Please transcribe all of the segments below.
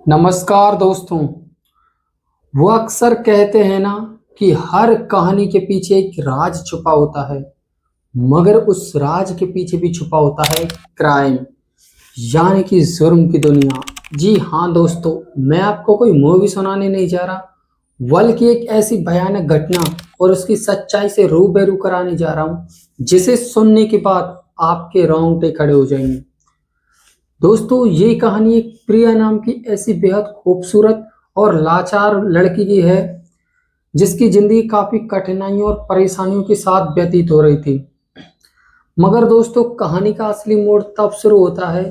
नमस्कार दोस्तों। वो अक्सर कहते हैं ना कि हर कहानी के पीछे एक राज छुपा होता है, मगर उस राज के पीछे भी छुपा होता है क्राइम, यानी कि जुर्म की दुनिया। जी हाँ दोस्तों, मैं आपको कोई मूवी सुनाने नहीं जा रहा, बल्कि एक ऐसी भयानक घटना और उसकी सच्चाई से रूबरू कराने जा रहा हूँ, जिसे सुनने के बाद आपके रोंगटे खड़े हो जाएंगे। दोस्तों, ये कहानी एक प्रिया नाम की ऐसी बेहद खूबसूरत और लाचार लड़की की है, जिसकी जिंदगी काफी कठिनाइयों और परेशानियों के साथ व्यतीत हो रही थी। मगर दोस्तों, कहानी का असली मोड़ तब शुरू होता है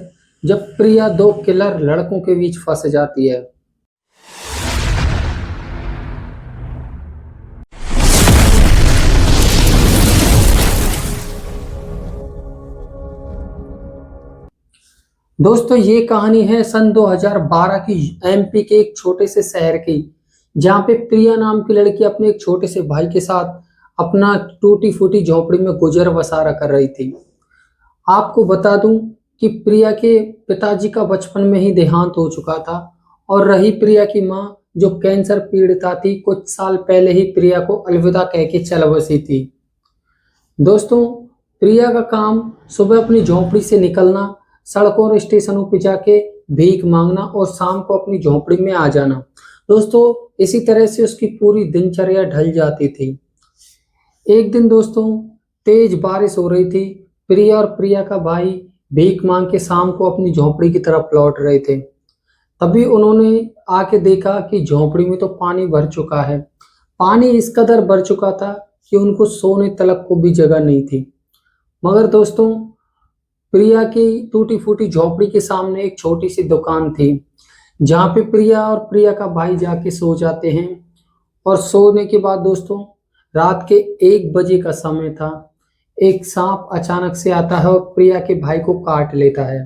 जब प्रिया दो किलर लड़कों के बीच फंस जाती है। दोस्तों, ये कहानी है सन 2012 की एमपी के एक छोटे से शहर की, जहाँ पे प्रिया नाम की लड़की अपने एक छोटे से भाई के साथ अपना टूटी फूटी झोपड़ी में गुजर बसारा कर रही थी। आपको बता दूं कि प्रिया के पिताजी का बचपन में ही देहांत हो चुका था, और रही प्रिया की मां, जो कैंसर पीड़िता थी, कुछ साल पहले ही प्रिया को अलविदा कह के चल बसी थी। दोस्तों, प्रिया का काम सुबह अपनी झोपड़ी से निकलना, सड़कों और स्टेशनों पर जाके भीख मांगना और शाम को अपनी झोपड़ी में आ जाना। दोस्तों, इसी तरह से उसकी पूरी दिनचर्या ढल जाती थी। एक दिन दोस्तों, तेज बारिश हो रही थी। प्रिया और प्रिया का भाई भीख मांग के शाम को अपनी झोपड़ी की तरफ लौट रहे थे। तभी उन्होंने आके देखा कि झोपड़ी में तो पानी भर चुका है। पानी इस कदर भर चुका था कि उनको सोने तलक को भी जगह नहीं थी। मगर दोस्तों, प्रिया की टूटी फूटी झोपड़ी के सामने एक छोटी सी दुकान थी, जहाँ पे प्रिया और प्रिया का भाई जाके सो जाते हैं। और सोने के बाद दोस्तों, रात के 1 बजे का समय था। एक सांप अचानक से आता है और प्रिया के भाई को काट लेता है।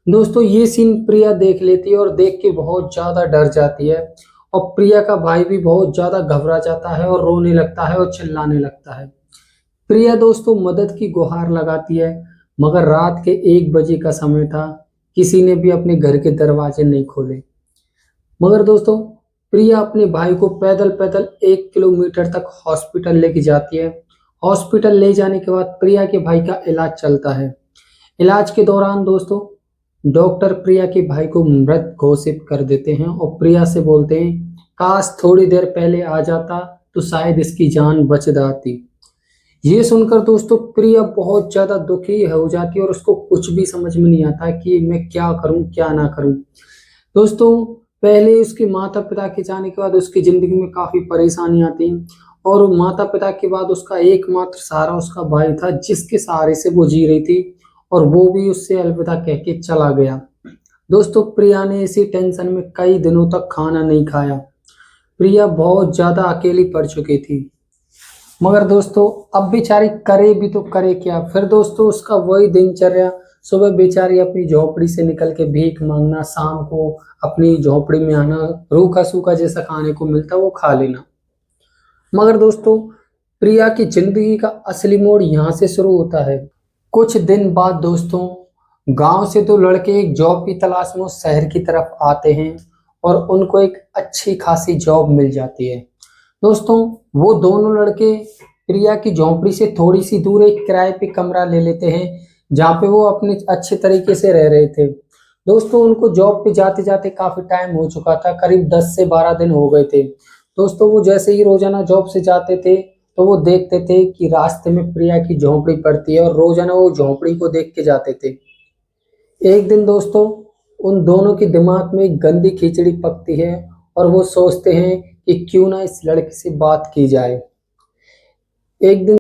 दोस्तों, ये सीन प्रिया देख लेती है और देख के बहुत ज्यादा डर जाती है। और प्रिया का भाई भी बहुत ज्यादा घबरा जाता है और रोने लगता है और चिल्लाने लगता है। प्रिया दोस्तों मदद की गुहार लगाती है, मगर रात के 1 बजे का समय था। किसी ने भी अपने घर के दरवाजे नहीं खोले। मगर दोस्तों, प्रिया अपने भाई को पैदल पैदल 1 किलोमीटर तक हॉस्पिटल लेके जाती है। हॉस्पिटल ले जाने के बाद प्रिया के भाई का इलाज चलता है। इलाज के दौरान दोस्तों, डॉक्टर प्रिया के भाई को मृत घोषित कर देते हैं और प्रिया से बोलते हैं, काश थोड़ी देर पहले आ जाता तो शायद इसकी जान बच जाती। ये सुनकर दोस्तों, प्रिया बहुत ज्यादा दुखी हो जाती है और उसको कुछ भी समझ में नहीं आता कि मैं क्या करूं क्या ना करूं। दोस्तों, पहले उसके माता पिता के जाने के बाद उसकी जिंदगी में काफी परेशानी आती हैं, और माता पिता के बाद उसका एकमात्र सहारा उसका भाई था, जिसके सहारे से वो जी रही थी, और वो भी उससे अलविदा कह के चला गया। दोस्तों, प्रिया ने इसी टेंशन में कई दिनों तक खाना नहीं खाया। प्रिया बहुत ज्यादा अकेली पड़ चुकी थी। मगर दोस्तों, अब बेचारी करे भी तो करे क्या। फिर दोस्तों, उसका वही दिनचर्या, सुबह बेचारी अपनी झोपड़ी से निकल के भीख मांगना, शाम को अपनी झोपड़ी में आना, रूखा सूखा जैसा खाने को मिलता वो खा लेना। मगर दोस्तों, प्रिया की जिंदगी का असली मोड़ यहाँ से शुरू होता है। कुछ दिन बाद दोस्तों, गांव से दो लड़के एक जॉब की तलाश में उस शहर की तरफ आते हैं, और उनको एक अच्छी खासी जॉब मिल जाती है। दोस्तों, वो दोनों लड़के प्रिया की झोंपड़ी से थोड़ी सी दूर एक किराए पे कमरा ले लेते हैं, जहाँ पे वो अपने अच्छे तरीके से रह रहे थे। दोस्तों, उनको जॉब पे जाते जाते काफी टाइम हो चुका था, करीब 10 से 12 दिन हो गए थे। दोस्तों, वो जैसे ही रोजाना जॉब से जाते थे, तो वो देखते थे कि रास्ते में प्रिया की झोंपड़ी पड़ती है, और रोजाना वो झोंपड़ी को देख के जाते थे। एक दिन दोस्तों, उन दोनों के दिमाग में एक गंदी खिचड़ी पकती है, और वो सोचते हैं कि क्यों ना इस लड़के से बात की जाए। एक दिन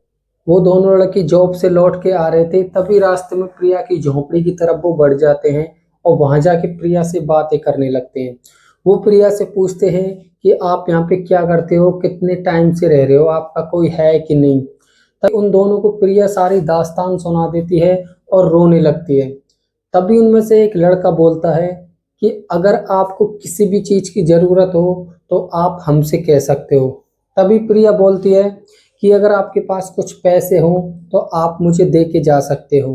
वो दोनों लड़के जॉब से लौट के आ रहे थे, तभी रास्ते में प्रिया की झोंपड़ी की तरफ वो बढ़ जाते हैं, और वहां जाके प्रिया से बातें करने लगते हैं। वो प्रिया से पूछते हैं कि आप यहाँ पे क्या करते हो, कितने टाइम से रह रहे हो, आपका कोई है कि नहीं। तब उन दोनों को प्रिया सारी दास्तान सुना देती है और रोने लगती है। तभी उनमें से एक लड़का बोलता है कि अगर आपको किसी भी चीज की जरूरत हो तो आप हमसे कह सकते हो। तभी प्रिया बोलती है कि अगर आपके पास कुछ पैसे हो तो आप मुझे दे के जा सकते हो।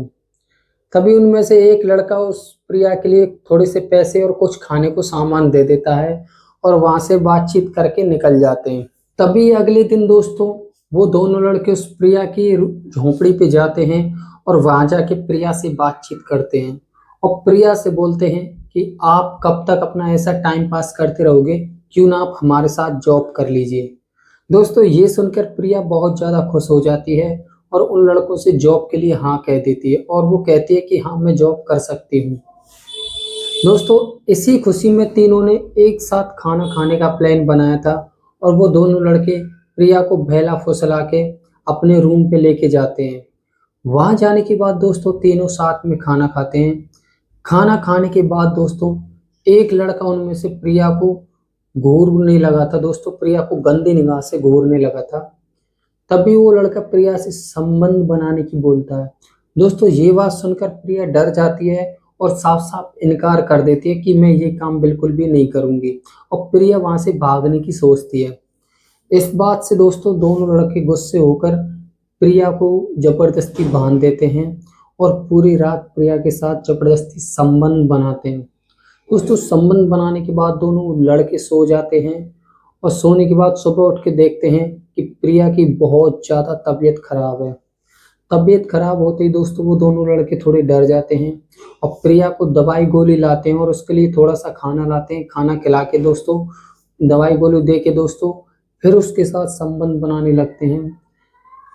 तभी उनमें से एक लड़का उस प्रिया के लिए थोड़े से पैसे और कुछ खाने को सामान दे देता है और वहां से बातचीत करके निकल जाते हैं। तभी अगले दिन दोस्तों वो दोनों लड़के उस प्रिया की झोपड़ी पे जाते हैं और वहां जाके प्रिया से बातचीत करते हैं और प्रिया से बोलते हैं कि आप कब तक अपना ऐसा टाइम पास करते रहोगे, क्यों ना आप हमारे साथ जॉब कर लीजिए। दोस्तों ये सुनकर प्रिया बहुत ज़्यादा खुश हो जाती है और उन लड़कों से जॉब के लिए हाँ कह देती है और वो कहती है कि हाँ मैं जॉब कर सकती हूँ। दोस्तों इसी खुशी में तीनों ने एक साथ खाना खाने का प्लान बनाया था और वो दोनों लड़के प्रिया को बहला फुसला के अपने रूम पे लेके जाते हैं। वहां जाने के बाद दोस्तों तीनों साथ में खाना खाते हैं। खाना खाने के बाद दोस्तों एक लड़का उनमें से प्रिया को घूरने लगा था, दोस्तों प्रिया को गंदी निगाह से घूरने लगा था। तभी वो लड़का प्रिया से संबंध बनाने की बोलता है। दोस्तों ये बात सुनकर प्रिया डर जाती है और साफ साफ इनकार कर देती है कि मैं ये काम बिल्कुल भी नहीं करूंगी और प्रिया वहां से भागने की सोचती है। इस बात से दोस्तों दोनों लड़के गुस्से होकर प्रिया को जबरदस्ती बांध देते हैं और पूरी रात प्रिया के साथ जबरदस्ती संबंध बनाते हैं। दोस्तों संबंध बनाने के बाद दोनों लड़के सो जाते हैं और सोने के बाद सुबह उठ के देखते हैं कि प्रिया की बहुत ज़्यादा तबीयत खराब है। तबीयत खराब होते ही दोस्तों वो दोनों लड़के थोड़े डर जाते हैं और प्रिया को दवाई गोली लाते हैं और उसके लिए थोड़ा सा खाना लाते हैं। खाना खिला के दोस्तों दवाई गोली दे के दोस्तों फिर उसके साथ संबंध बनाने लगते हैं।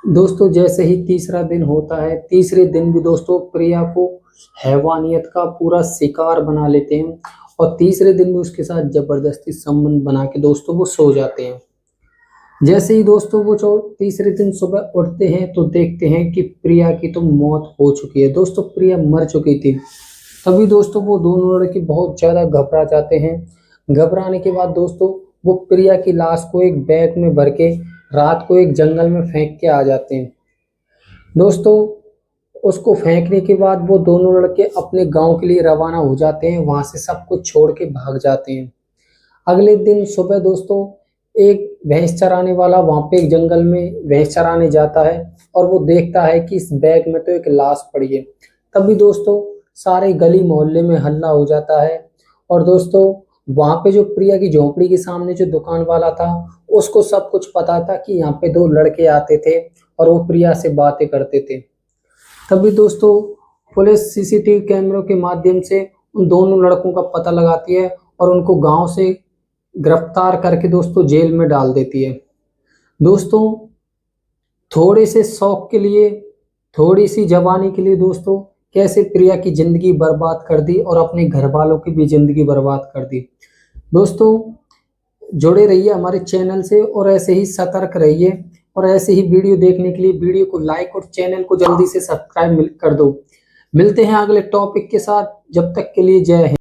दोस्तों जैसे ही तीसरा दिन होता है, तीसरे दिन भी दोस्तों प्रिया को हैवानियत का पूरा शिकार बना लेते हैं और तीसरे दिन भी उसके साथ जबरदस्ती संबंध बना के दोस्तों वो सो जाते हैं। जैसे ही दोस्तों वो जो तीसरे दिन सुबह उठते हैं तो देखते हैं कि प्रिया की तो मौत हो चुकी है। दोस्तों प्रिया मर चुकी थी। तभी दोस्तों वो दोनों लड़के बहुत ज़्यादा घबरा जाते हैं। घबराने के बाद दोस्तों वो प्रिया की लाश को एक बैग में भर के रात को एक जंगल में फेंक के आ जाते हैं। दोस्तों उसको फेंकने के बाद वो दोनों लड़के अपने गांव के लिए रवाना हो जाते हैं, वहां से सब कुछ छोड़ के भाग जाते हैं। अगले दिन सुबह दोस्तों एक भैंस चराने वाला वहां पे एक जंगल में भैंस चराने जाता है और वो देखता है कि इस बैग में तो एक लाश पड़ी है। तभी दोस्तों सारे गली मोहल्ले में हल्ला हो जाता है और दोस्तों वहां पे जो प्रिया की झोपड़ी के सामने जो दुकान वाला था उसको सब कुछ पता था कि यहाँ पे दो लड़के आते थे और वो प्रिया से बातें करते थे। तभी दोस्तों पुलिस सीसीटीवी कैमरों के माध्यम से उन दोनों लड़कों का पता लगाती है और उनको गांव से गिरफ्तार करके दोस्तों जेल में डाल देती है। दोस्तों थोड़े से शौक के लिए, थोड़ी सी जवानी के लिए दोस्तों कैसे प्रिया की जिंदगी बर्बाद कर दी और अपने घर वालों की भी जिंदगी बर्बाद कर दी। दोस्तों जुड़े रहिए हमारे चैनल से और ऐसे ही सतर्क रहिए और ऐसे ही वीडियो देखने के लिए वीडियो को लाइक और चैनल को जल्दी से सब्सक्राइब कर दो। मिलते हैं अगले टॉपिक के साथ, जब तक के लिए जय हिंद।